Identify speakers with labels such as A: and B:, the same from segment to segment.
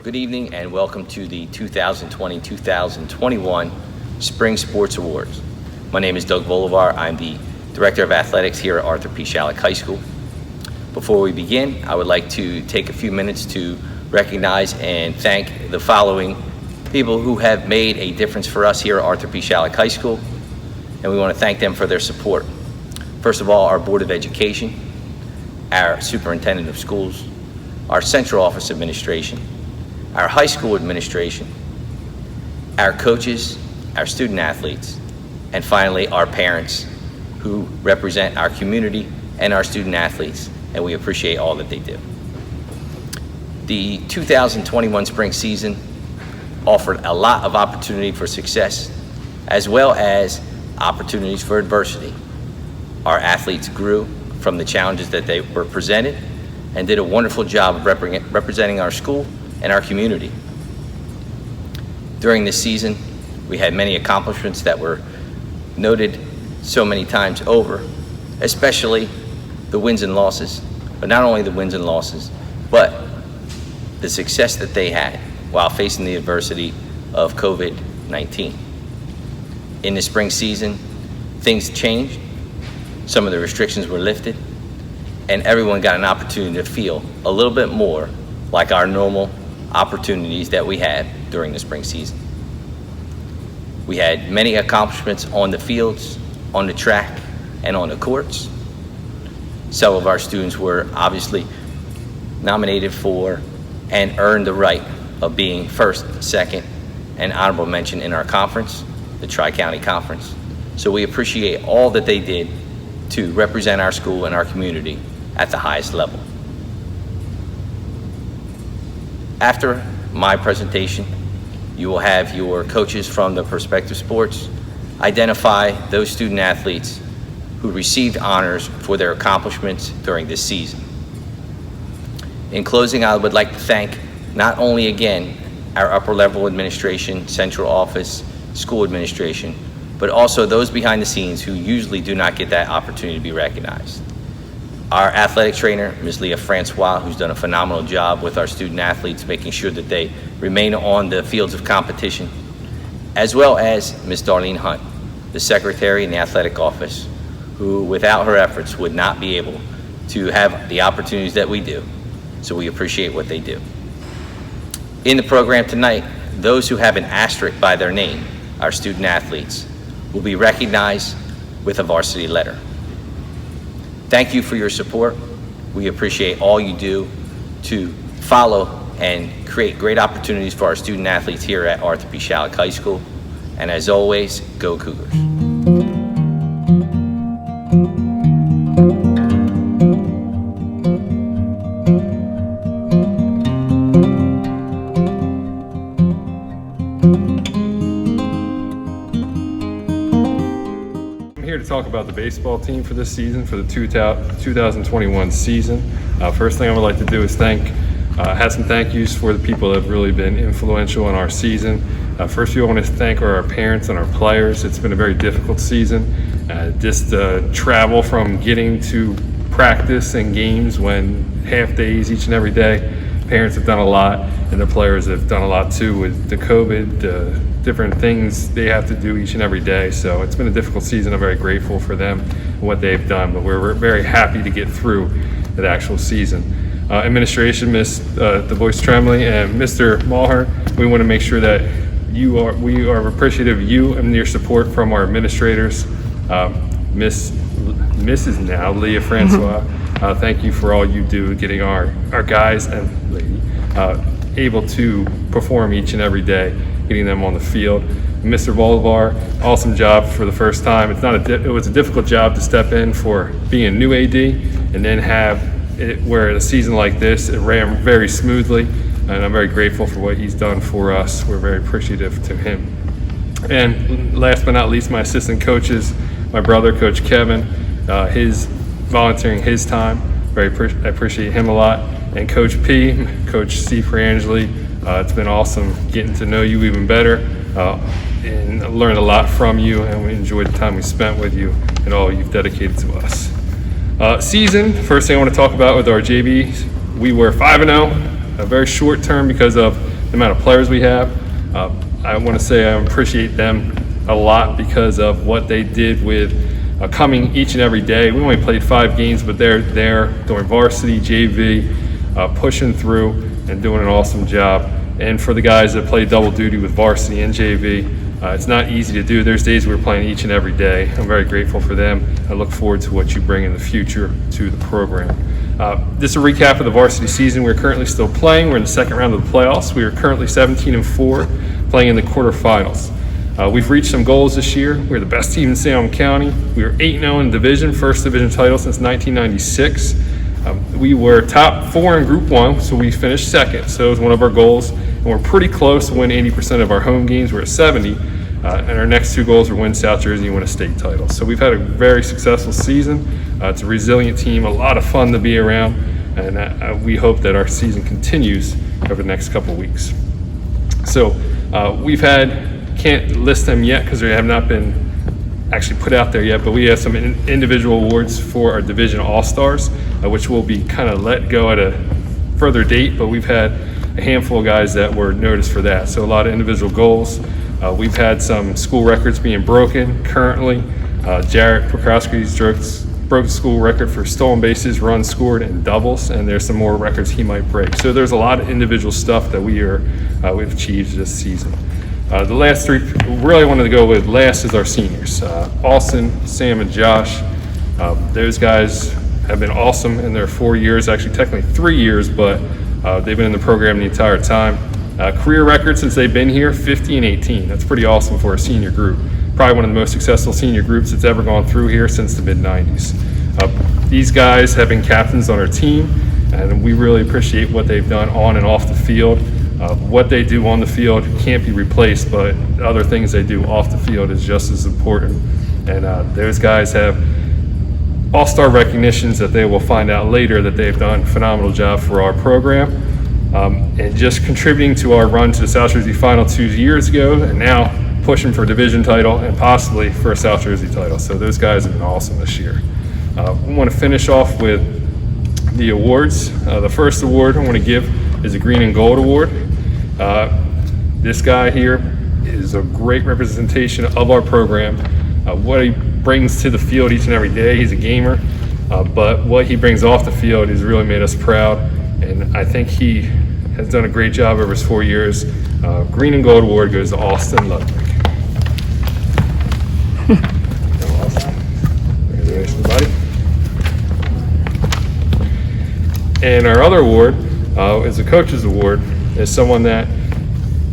A: Good evening and welcome to the 2020-2021 Spring Sports Awards. My name is Doug Bolivar. I'm the Director of Athletics here at Arthur P. Schalick High School. Before we begin, I would like to take a few minutes to recognize and thank the following people who have made a difference for us here at Arthur P. Schalick High School, and we want to thank them for their support. First of all, our Board of Education, our Superintendent of Schools, our Central Office Administration, our high school administration, our coaches, our student athletes, and finally our parents who represent our community and our student athletes, and we appreciate all that they do. The 2021 spring season offered a lot of opportunity for success as well as opportunities for adversity. Our athletes grew from the challenges that they were presented and did a wonderful job of representing our school and our community. During this season, we had many accomplishments that were noted so many times over, especially the wins and losses, but not only the wins and losses, but the success that they had while facing the adversity of COVID-19. In the spring season, things changed, some of the restrictions were lifted, and everyone got an opportunity to feel a little bit more like our normal opportunities that we had during the spring season. We had many accomplishments on the fields, on the track, and on the courts. Some of our students were obviously nominated for and earned the right of being first, second, and honorable mention in our conference, the Tri-County Conference. So we appreciate all that they did to represent our school and our community at the highest level. After my presentation, you will have your coaches from the Perspective Sports identify those student athletes who received honors for their accomplishments during this season. In closing, I would like to thank not only again our upper level administration, central office, school administration, but also those behind the scenes who usually do not get that opportunity to be recognized. Our athletic trainer, Ms. Leah Francois, who's done a phenomenal job with our student athletes, making sure that they remain on the fields of competition, as well as Ms. Darlene Hunt, the secretary in the athletic office, who without her efforts would not be able to have the opportunities that we do. So we appreciate what they do. In the program tonight, those who have an asterisk by their name, our student athletes, will be recognized with a varsity letter. Thank you for your support. We appreciate all you do to follow and create great opportunities for our student athletes here at Arthur P. Schalick High School. And as always, go Cougars.
B: To talk about the baseball team for this season, for the 2021 season. First thing I would like to do is have some thank yous for the people that have really been influential in our season. First of all, I want to thank our parents and our players. It's been a very difficult season. Just travel from getting to practice and games when half days each and every day. Parents have done a lot, and the players have done a lot too with the COVID, different things they have to do each and every day. So it's been a difficult season. I'm very grateful for them and what they've done, but we're very happy to get through that actual season. Administration, Ms. DeVoice Tremblay and Mr. Mulhern, we want to make sure that we are appreciative of you and your support from our administrators. Mrs. now, Leah Francois, thank you for all you do getting our guys and lady able to perform each and every day, getting them on the field. Mr. Bolivar, awesome job for the first time. It was a difficult job to step in for being a new AD and then have it where a season like this, it ran very smoothly, and I'm very grateful for what he's done for us. We're very appreciative to him. And last but not least, my assistant coaches, my brother, Coach Kevin, his volunteering his time. I appreciate him a lot. And Coach P, Coach C. Frangeli, it's been awesome getting to know you even better and learned a lot from you, and we enjoyed the time we spent with you and all you've dedicated to us. Season, first thing I want to talk about with our JVs, we were 5-0, a very short term because of the amount of players we have. I want to say I appreciate them a lot because of what they did with coming each and every day. We only played 5 games, but they're there doing varsity, JV, pushing through and doing an awesome job. And for the guys that play double duty with varsity and JV, it's not easy to do. There's days we're playing each and every day. I'm very grateful for them. I look forward to what you bring in the future to the program. Just a recap of the varsity season. We're currently still playing. We're in the second round of the playoffs. We are currently 17-4, playing in the quarterfinals. We've reached some goals this year. We're the best team in Salem County. We were 8-0 in division, first division title since 1996. We were top 4 in Group 1, so we finished second. So it was one of our goals. And we're pretty close to win 80% of our home games. We're at 70. And our next 2 goals are win South Jersey and win a state title. So we've had a very successful season. It's a resilient team, a lot of fun to be around. And we hope that our season continues over the next couple of weeks. So we've had, can't list them yet because they have not been actually put out there yet, but we have some individual awards for our division all-stars, which will be kind of let go at a further date, but we've had a handful of guys that were noticed for that. So a lot of individual goals. We've had some school records being broken currently. Jarrett Prokowski's broke the school record for stolen bases, runs scored, and doubles, and there's some more records he might break. So there's a lot of individual stuff that we've achieved this season. The last 3 really wanted to go with last is our seniors. Austin, Sam, and Josh. Those guys have been awesome in their 4 years, actually technically 3 years, but they've been in the program the entire time. Career record since they've been here, 50 and 18. That's pretty awesome for a senior group. Probably one of the most successful senior groups that's ever gone through here since the mid-90s. These guys have been captains on our team, and we really appreciate what they've done on and off the field. What they do on the field can't be replaced, but other things they do off the field is just as important. And those guys have all-star recognitions that they will find out later that they've done a phenomenal job for our program. And just contributing to our run to the South Jersey Final 2 years ago, and now pushing for a division title and possibly for a South Jersey title. So those guys have been awesome this year. We want to finish off with the awards. The first award I want to give is a Green and Gold Award. This guy here is a great representation of our program. What he brings to the field each and every day, he's a gamer, but what he brings off the field has really made us proud, and I think he has done a great job over his 4 years. Green and Gold Award goes to Austin Ludwig. Congratulations, buddy. And our other award is a Coach's Award. Is someone that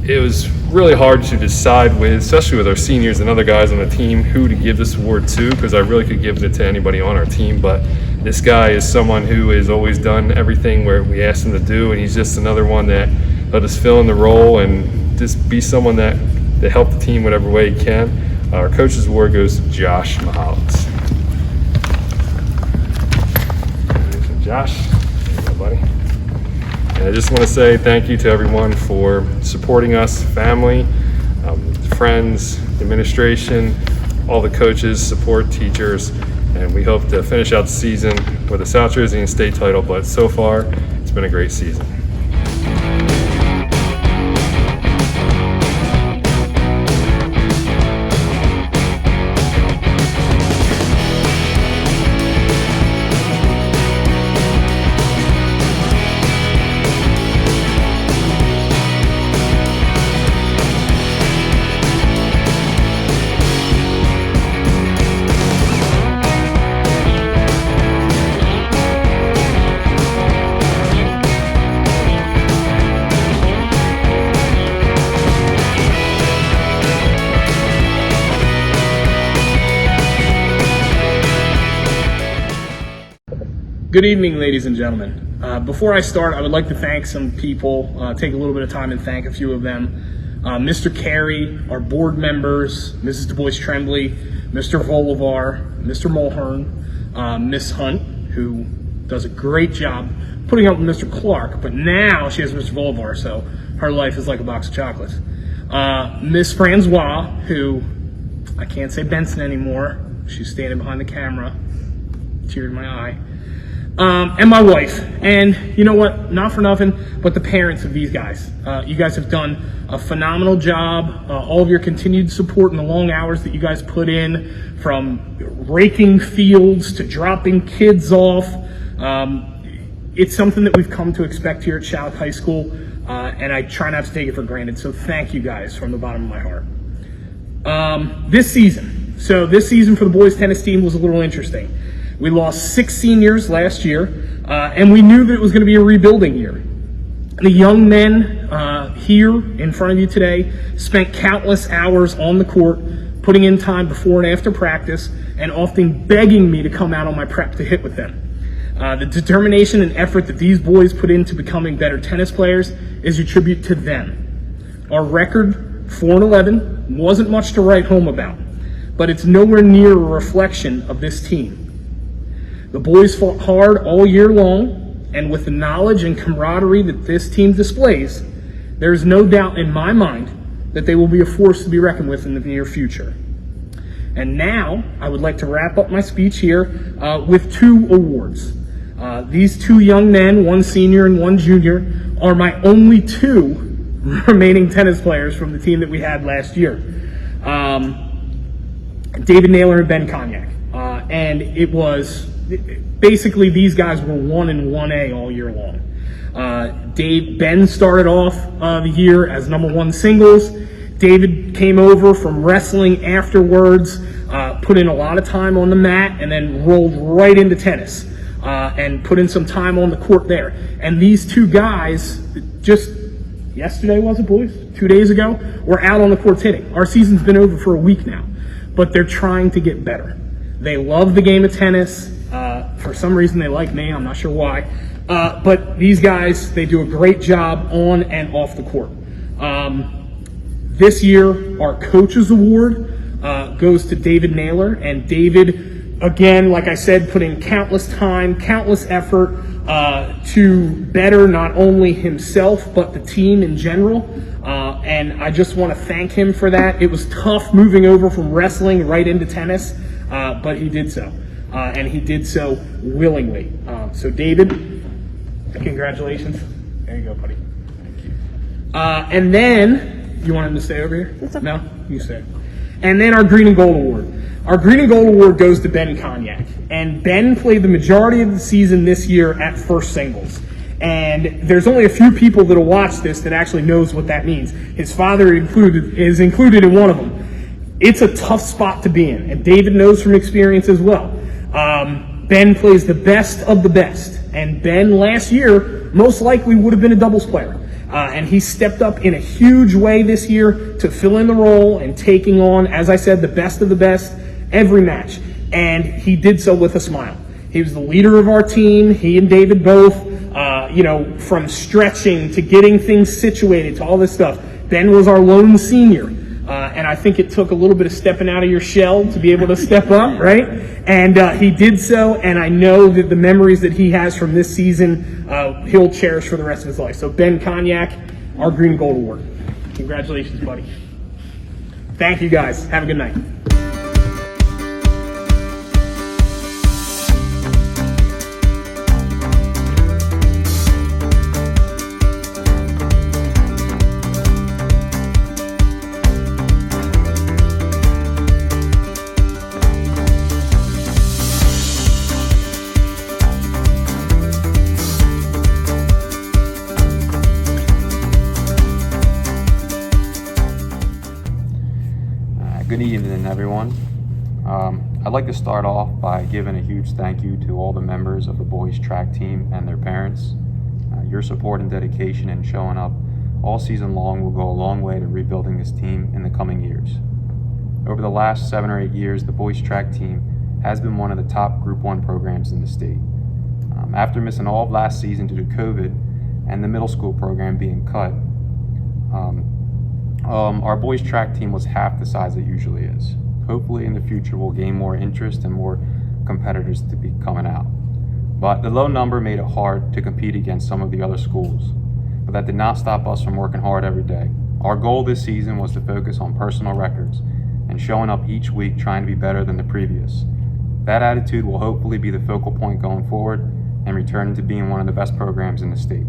B: it was really hard to decide with, especially with our seniors and other guys on the team, who to give this award to, because I really could give it to anybody on our team, but this guy is someone who has always done everything where we asked him to do, and he's just another one that let us fill in the role and just be someone that help the team whatever way he can. Our Coach's Award goes to Josh Mahalitz. Josh, there you go, buddy. And I just want to say thank you to everyone for supporting us, family, friends, administration, all the coaches, support teachers, and we hope to finish out the season with a South Jersey and state title, but so far it's been a great season.
C: Good evening, ladies and gentlemen. Before I start, I would like to thank some people, take a little bit of time and thank a few of them. Mr. Carey, our board members, Mrs. Du Bois Tremblay, Mr. Volivar, Mr. Mulhern, Miss Hunt, who does a great job putting up with Mr. Clark, but now she has Mr. Volivar, so her life is like a box of chocolates. Miss Francois, who I can't say Benson anymore. She's standing behind the camera, tear in my eye. and my wife. And you know what? Not for nothing, but the parents of these guys. You guys have done a phenomenal job. All of your continued support and the long hours that you guys put in, from raking fields to dropping kids off. It's something that we've come to expect here at Schalick High School, and I try not to take it for granted. So thank you guys from the bottom of my heart. This season for the boys tennis team was a little interesting. We lost 6 seniors last year, and we knew that it was going to be a rebuilding year. The young men here in front of you today spent countless hours on the court, putting in time before and after practice, and often begging me to come out on my prep to hit with them. The determination and effort that these boys put into becoming better tennis players is a tribute to them. Our record, 4-11, wasn't much to write home about, but it's nowhere near a reflection of this team. The boys fought hard all year long, and with the knowledge and camaraderie that this team displays, there is no doubt in my mind that they will be a force to be reckoned with in the near future. And now, I would like to wrap up my speech here with 2 awards. These 2 young men, one senior and one junior, are my only 2 remaining tennis players from the team that we had last year. David Naylor and Ben Cognac. And it was, basically these guys were 1 and 1A all year long. Ben started off the year as #1 singles. David came over from wrestling afterwards, put in a lot of time on the mat, and then rolled right into tennis and put in some time on the court there. And these 2 guys, just yesterday was it, boys? 2 days ago, were out on the courts hitting. Our season's been over for a week now, but they're trying to get better. They love the game of tennis. For some reason, they like me. I'm not sure why. But these guys, they do a great job on and off the court. This year, our Coaches Award goes to David Naylor. And David, again, like I said, put in countless time, countless effort to better not only himself, but the team in general. And I just want to thank him for that. It was tough moving over from wrestling right into tennis, but he did so. And he did so willingly. So David, congratulations. There you go, buddy. Thank you. And then, you want him to stay over here? No? You stay. And then our Green and Gold Award. Our Green and Gold Award goes to Ben Cognac. And Ben played the majority of the season this year at first singles. And there's only a few people that'll watch this that actually knows what that means. His father is included in one of them. It's a tough spot to be in, and David knows from experience as well. Ben plays the best of the best, and Ben last year most likely would have been a doubles player. And he stepped up in a huge way this year to fill in the role and taking on, as I said, the best of the best every match. And he did so with a smile. He was the leader of our team, he and David both, from stretching to getting things situated to all this stuff. Ben was our lone senior. And I think it took a little bit of stepping out of your shell to be able to step up, right? And he did so, and I know that the memories that he has from this season, he'll cherish for the rest of his life. So Ben Cognac, our Green and Gold Award. Congratulations, buddy. Thank you, guys. Have a good night.
D: Good evening, everyone. I'd like to start off by giving a huge thank you to all the members of the boys track team and their parents. Your support and dedication and showing up all season long will go a long way to rebuilding this team in the coming years. Over the last 7 or 8 years, the boys track team has been one of the top Group 1 programs in the state. After missing all of last season due to COVID and the middle school program being cut, our boys track team was half the size it usually is. Hopefully in the future we'll gain more interest and more competitors to be coming out. But the low number made it hard to compete against some of the other schools. But that did not stop us from working hard every day. Our goal this season was to focus on personal records and showing up each week trying to be better than the previous. That attitude will hopefully be the focal point going forward, and returning to being one of the best programs in the state.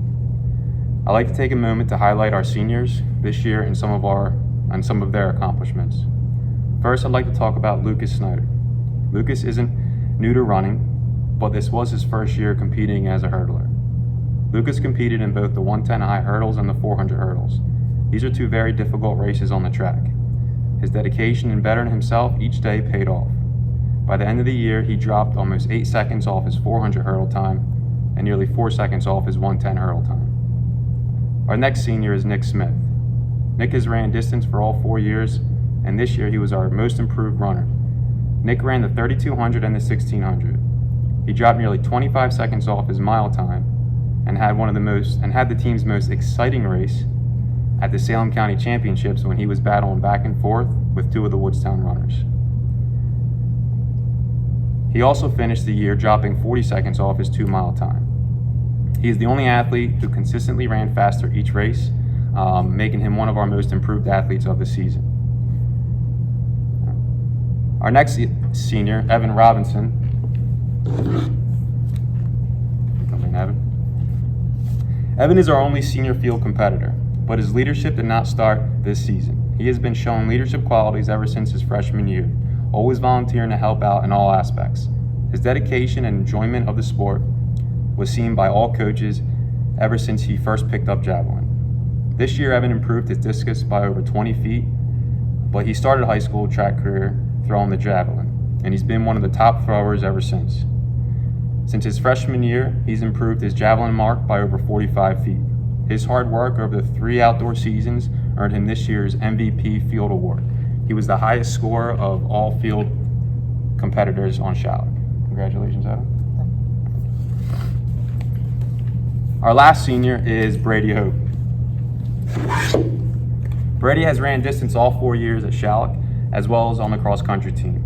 D: I'd like to take a moment to highlight our seniors this year and some of their accomplishments. First, I'd like to talk about Lucas Snyder. Lucas isn't new to running, but this was his first year competing as a hurdler. Lucas competed in both the 110 high hurdles and the 400 hurdles. These are two very difficult races on the track. His dedication in bettering himself each day paid off. By the end of the year, he dropped almost 8 seconds off his 400 hurdle time and nearly 4 seconds off his 110 hurdle time. Our next senior is Nick Smith. Nick has ran distance for all 4 years, and this year he was our most improved runner. Nick ran the 3200 and the 1600. He dropped nearly 25 seconds off his mile time and had the team's most exciting race at the Salem County Championships when he was battling back and forth with two of the Woodstown runners. He also finished the year dropping 40 seconds off his 2-mile time. He is the only athlete who consistently ran faster each race, making him one of our most improved athletes of the season. Our next senior, Evan Robinson. Come in, Evan is our only senior field competitor, but his leadership did not start this season. He has been showing leadership qualities ever since his freshman year, always volunteering to help out in all aspects. His dedication and enjoyment of the sport was seen by all coaches ever since he first picked up javelin. This year, Evan improved his discus by over 20 feet, but he started high school track career throwing the javelin, and he's been one of the top throwers ever since. Since his freshman year, he's improved his javelin mark by over 45 feet. His hard work over the 3 outdoor seasons earned him this year's MVP Field Award. He was the highest scorer of all field competitors on Schalick. Congratulations, Evan. Our last senior is Brady Hope. Brady has ran distance all 4 years at Schalick, as well as on the cross-country team.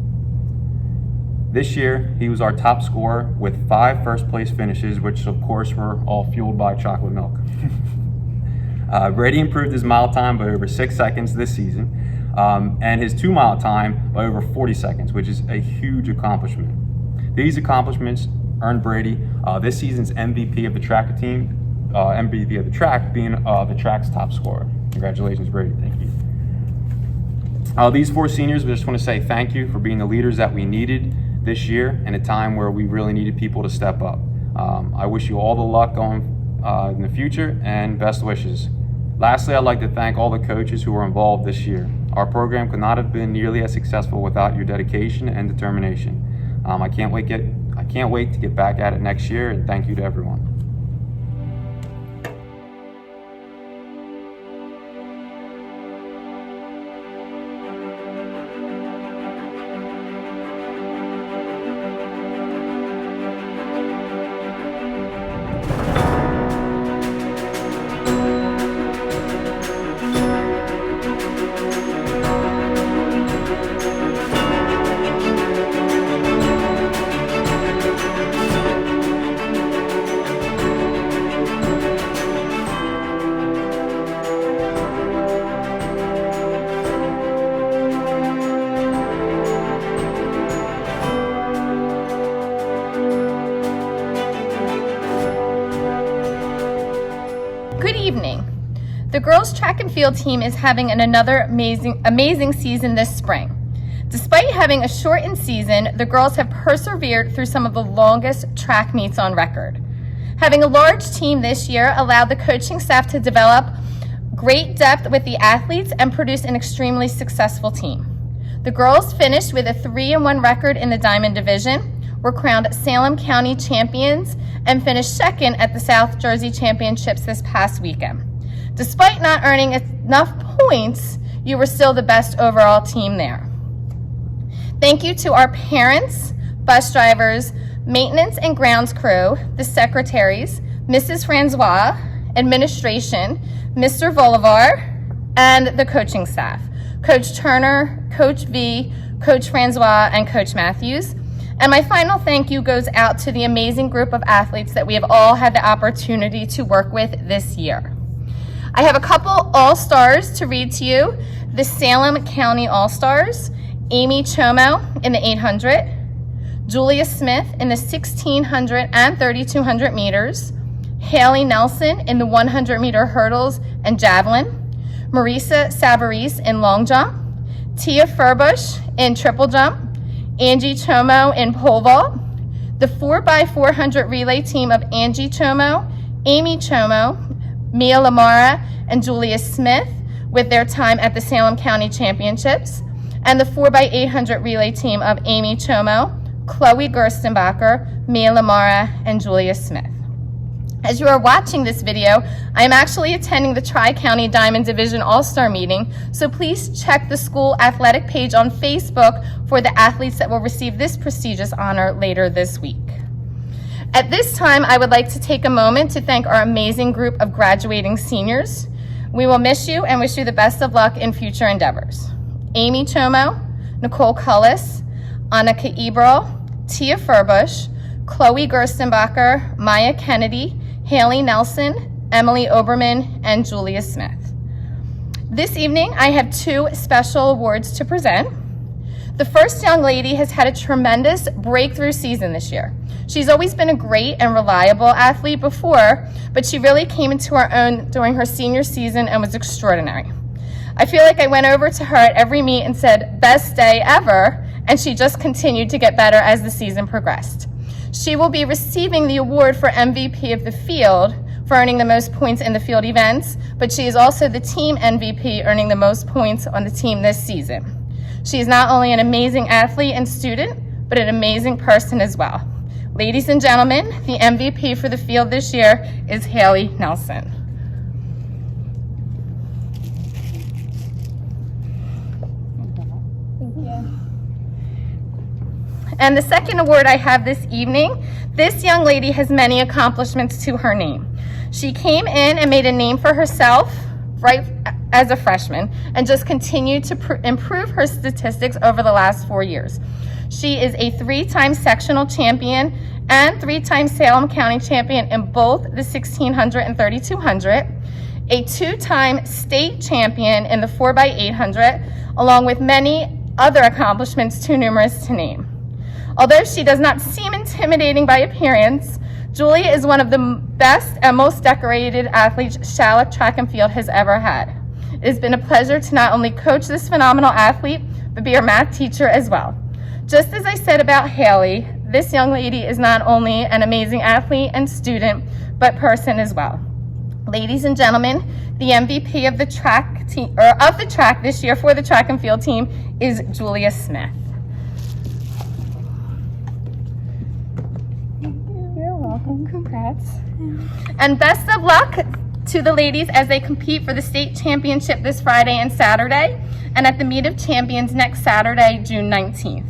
D: This year, he was our top scorer with 5 first-place finishes, which of course were all fueled by chocolate milk. Brady improved his mile time by over 6 seconds this season, and his 2-mile time by over 40 seconds, which is a huge accomplishment. These accomplishments earned Brady this season's MVP of the track team, MVP of the track being the track's top scorer. Congratulations, Brady. Thank you. These 4 seniors, we just want to say thank you for being the leaders that we needed this year in a time where we really needed people to step up. I wish you all the luck going in the future and best wishes. Lastly, I'd like to thank all the coaches who were involved this year. Our program could not have been nearly as successful without your dedication and determination. I can't wait to get back at it next year, and thank you to everyone.
E: Good evening. The girls track and field team is having another amazing season this spring. Despite having a shortened season, the girls have persevered through some of the longest track meets on record. Having a large team this year allowed the coaching staff to develop great depth with the athletes and produce an extremely successful team. The girls finished with a 3-1 record in the Diamond Division, were crowned Salem County champions, and finished second at the South Jersey Championships this past weekend. Despite not earning enough points, you were still the best overall team there. Thank you to our parents, bus drivers, maintenance and grounds crew, the secretaries, Mrs. Francois, administration, Mr. Bolivar, and the coaching staff, Coach Turner, Coach V, Coach Francois, and Coach Matthews. And my final thank you goes out to the amazing group of athletes that we have all had the opportunity to work with this year. I have a couple All-Stars to read to you. The Salem County All-Stars, Amy Chomo in the 800, Julia Smith in the 1600 and 3200 meters, Haley Nelson in the 100-meter hurdles and javelin, Marisa Savarese in long jump, Tia Furbush in triple jump, Angie Chomo in pole vault, the 4x400 relay team of Angie Chomo, Amy Chomo, Mia Lamara, and Julia Smith with their time at the Salem County Championships, and the 4x800 relay team of Amy Chomo, Chloe Gerstenbacher, Mia Lamara, and Julia Smith. As you are watching this video, I am actually attending the Tri-County Diamond Division All-Star Meeting, so please check the school athletic page on Facebook for the athletes that will receive this prestigious honor later this week. At this time, I would like to take a moment to thank our amazing group of graduating seniors. We will miss you and wish you the best of luck in future endeavors. Amy Chomo, Nicole Cullis, Annika Eberl, Tia Furbush, Chloe Gerstenbacher, Maya Kennedy, Haley Nelson, Emily Oberman, and Julia Smith. This evening, I have two special awards to present. The first young lady has had a tremendous breakthrough season this year. She's always been a great and reliable athlete before, but she really came into her own during her senior season and was extraordinary. I feel like I went over to her at every meet and said, "Best day ever," and she just continued to get better as the season progressed. She will be receiving the award for MVP of the field for earning the most points in the field events, but she is also the team MVP, earning the most points on the team this season. She is not only an amazing athlete and student, but an amazing person as well. Ladies and gentlemen, the MVP for the field this year is Haley Nelson. And the second award I have this evening, this young lady has many accomplishments to her name. She came in and made a name for herself right as a freshman and just continued to improve her statistics over the last 4 years. She is a 3-time sectional champion and 3-time Salem County champion in both the 1600 and 3200, a 2-time state champion in the 4x800, along with many other accomplishments too numerous to name. Although she does not seem intimidating by appearance, Julia is one of the best and most decorated athletes Schalick Track and Field has ever had. It has been a pleasure to not only coach this phenomenal athlete, but be her math teacher as well. Just as I said about Haley, this young lady is not only an amazing athlete and student, but person as well. Ladies and gentlemen, the MVP of the track team, or of the track this year for the track and field team is Julia Smith. You're welcome. Congrats. And best of luck to the ladies as they compete for the state championship this Friday and Saturday, and at the Meet of Champions next Saturday, June 19th.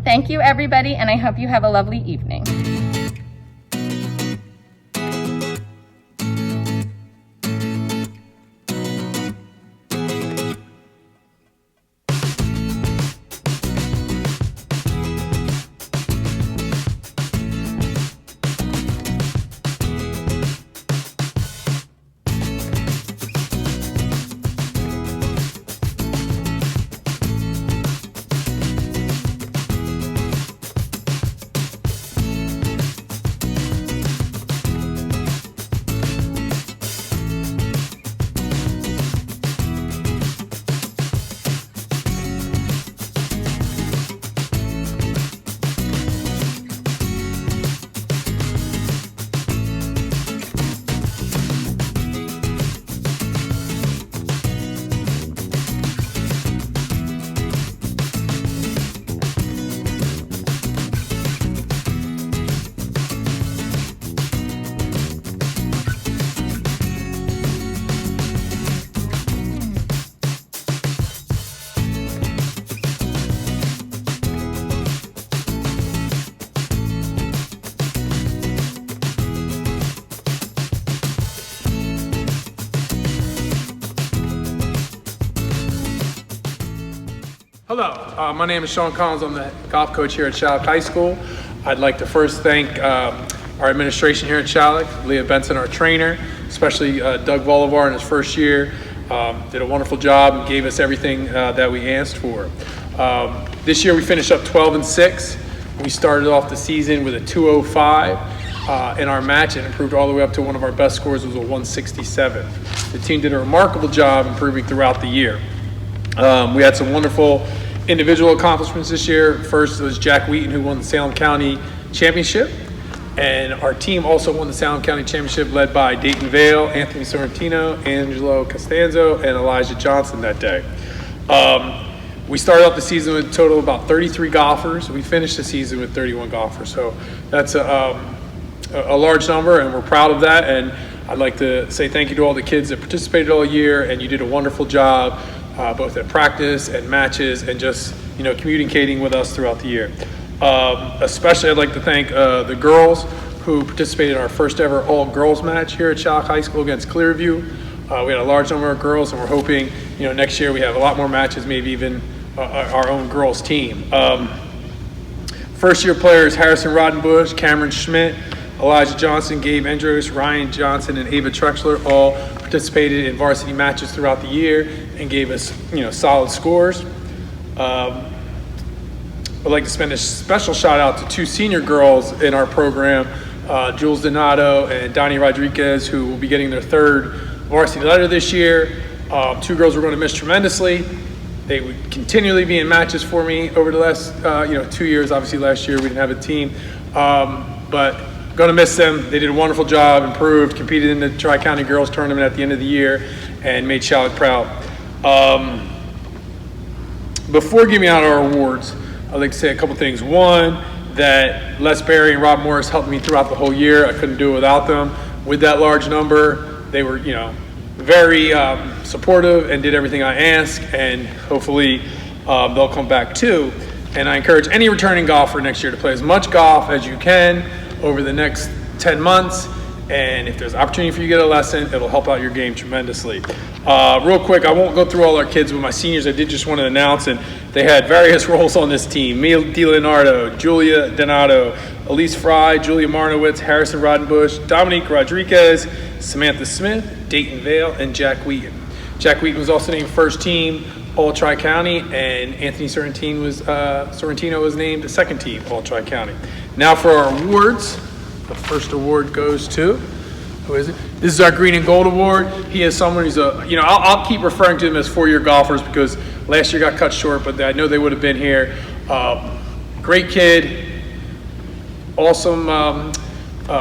E: Thank you, everybody, and I hope you have a lovely evening.
F: Hello, my name is Sean Collins. I'm the golf coach here at Schalick High School. I'd like to first thank our administration here at Schalick, Leah Benson, our trainer, especially Doug Bolivar in his first year. Did a wonderful job and gave us everything that we asked for. This year we finished up 12-6, We started off the season with a 205 in our match and improved all the way up to one of our best scores was a 167. The team did a remarkable job improving throughout the year. We had some wonderful individual accomplishments this year. First was Jack Wheaton, who won the Salem County Championship. And our team also won the Salem County Championship, led by Dayton Vale, Anthony Sorrentino, Angelo Costanzo, and Elijah Johnson that day. We started off the season with a total of about 33 golfers. We finished the season with 31 golfers. So that's a large number, and we're proud of that. And I'd like to say thank you to all the kids that participated all year, and you did a wonderful job, both at practice and matches and just, communicating with us throughout the year. Especially I'd like to thank the girls who participated in our first ever all-girls match here at Schalick High School against Clearview. We had a large number of girls, and we're hoping, next year we have a lot more matches, maybe even our own girls team. First year players Harrison Rodenbush, Cameron Schmidt, Elijah Johnson, Gabe Endros, Ryan Johnson, and Ava Trexler all participated in varsity matches throughout the year and gave us, solid scores. I'd like to spend a special shout out to two senior girls in our program, Jules Donato and Donnie Rodriguez, who will be getting their third varsity letter this year. Two girls we're going to miss tremendously. They would continually be in matches for me over the last 2 years. Obviously last year we didn't have a team, but going to miss them. They did a wonderful job, improved, competed in the Tri-County Girls Tournament at the end of the year, and made Schalick proud. Before giving out our awards, I'd like to say a couple things. One, that Les Berry and Rob Morris helped me throughout the whole year. I couldn't do it without them. With that large number, they were, very supportive and did everything I asked, and hopefully they'll come back too. And I encourage any returning golfer next year to play as much golf as you can over the next 10 months. And if there's opportunity for you to get a lesson, it'll help out your game tremendously. Real quick, I won't go through all our kids with my seniors. I did just want to announce, and they had various roles on this team. Mia DiLeonardo, Julia Donato, Elise Fry, Julia Marnowitz, Harrison Rodenbush, Dominique Rodriguez, Samantha Smith, Dayton Vale, and Jack Wheaton. Jack Wheaton was also named first team All Tri-County, and Anthony Sorrentino was named the second team All Tri-County. Now for our awards. The first award goes to, who is it? This is our Green and Gold Award. He is someone who's I'll keep referring to them as four-year golfers because last year got cut short, but I know they would have been here. Great kid, awesome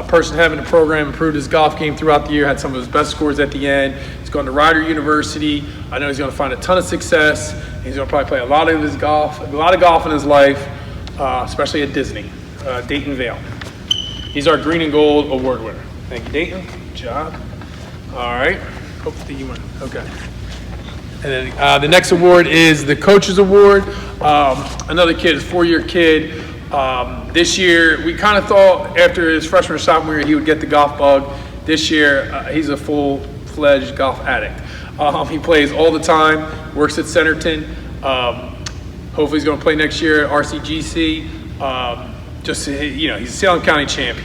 F: person having a program, improved his golf game throughout the year, had some of his best scores at the end. He's going to Rider University. I know he's going to find a ton of success. He's going to probably play a lot of golf in his life, especially at Disney, Dayton Vale. He's our Green and Gold Award winner. Thank you, Dayton. Good job. All right. Hopefully you win. Okay. And then the next award is the Coaches Award. Another kid, a four-year kid. This year, we kind of thought after his freshman or sophomore year he would get the golf bug. This year, he's a full-fledged golf addict. He plays all the time, works at Centerton. Hopefully he's going to play next year at RCGC. He's a Salem County champ.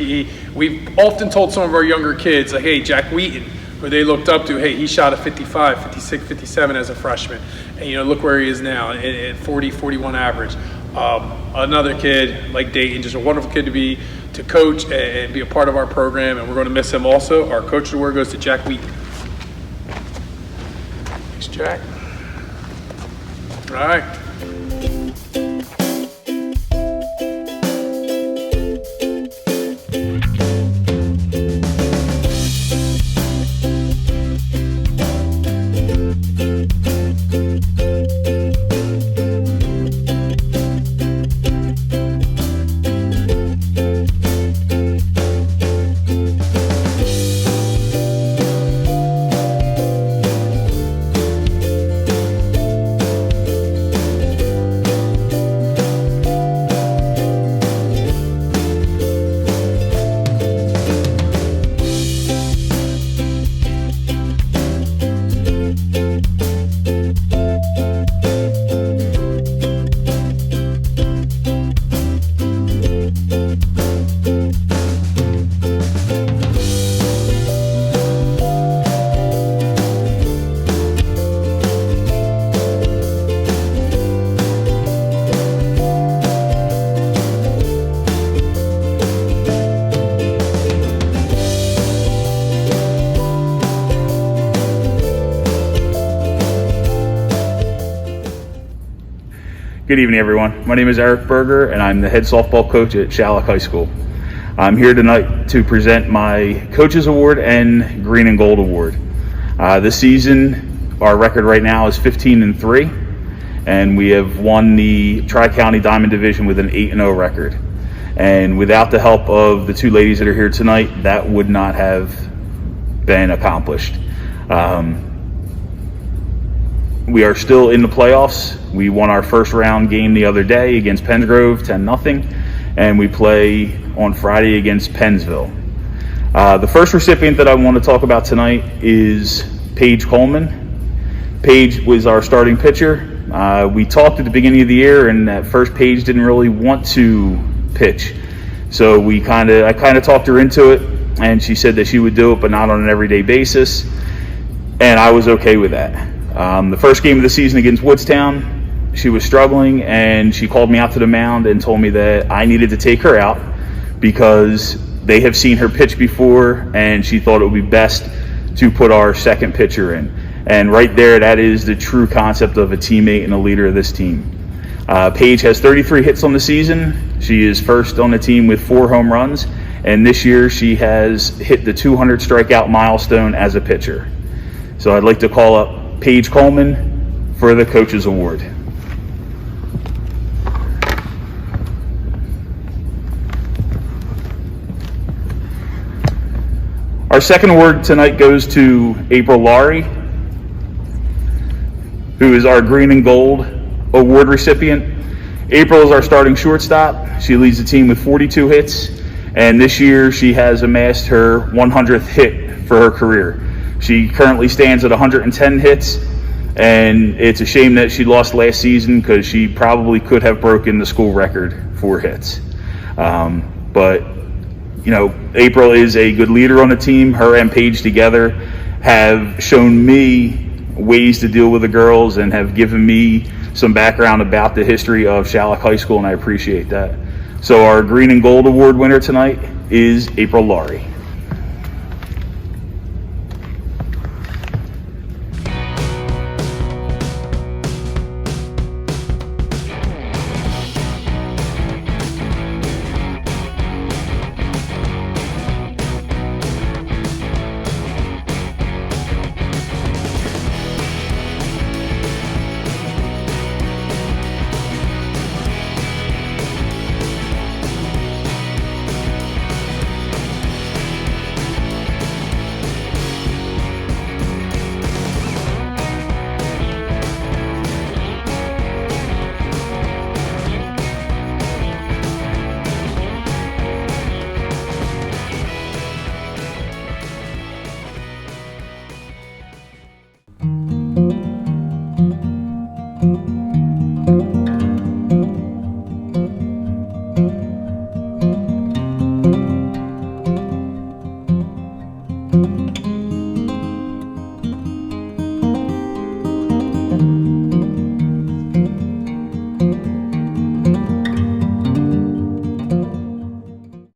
F: We've often told some of our younger kids, like, hey, Jack Wheaton, who they looked up to, hey, he shot a 55, 56, 57 as a freshman. And, look where he is now at 40, 41 average. Another kid like Dayton, just a wonderful kid to coach and be a part of our program, and we're going to miss him also. Our Coach Award goes to Jack Wheaton. Thanks, Jack. All right.
G: Good evening, everyone. My name is Eric Berger, and I'm the head softball coach at Schalick High School. I'm here tonight to present my Coaches Award and Green and Gold Award. This season, our record right now is 15-3, and we have won the Tri-County Diamond Division with an 8-0 record. And without the help of the two ladies that are here tonight, that would not have been accomplished. We are still in the playoffs. We won our first round game the other day against Pensgrove, 10-0, and we play on Friday against Pennsville. The first recipient that I want to talk about tonight is Paige Coleman. Paige was our starting pitcher. We talked at the beginning of the year, and at first Paige didn't really want to pitch. So I kind of talked her into it, and she said that she would do it, but not on an everyday basis, and I was okay with that. The first game of the season against Woodstown, she was struggling, and she called me out to the mound and told me that I needed to take her out because they have seen her pitch before, and she thought it would be best to put our second pitcher in. And right there, that is the true concept of a teammate and a leader of this team. Paige has 33 hits on the season. She is first on the team with 4 home runs, and this year she has hit the 200 strikeout milestone as a pitcher. So I'd like to call up Paige Coleman for the Coaches Award. Our second award tonight goes to April Laurie, who is our Green and Gold Award recipient. April is our starting shortstop. She leads the team with 42 hits, and this year she has amassed her 100th hit for her career. She currently stands at 110 hits, and it's a shame that she lost last season because she probably could have broken the school record for hits. But you know, April is a good leader on the team. Her and Paige together have shown me ways to deal with the girls and have given me some background about the history of Schalick High School, and I appreciate that. So our Green and Gold Award winner tonight is April Laurie.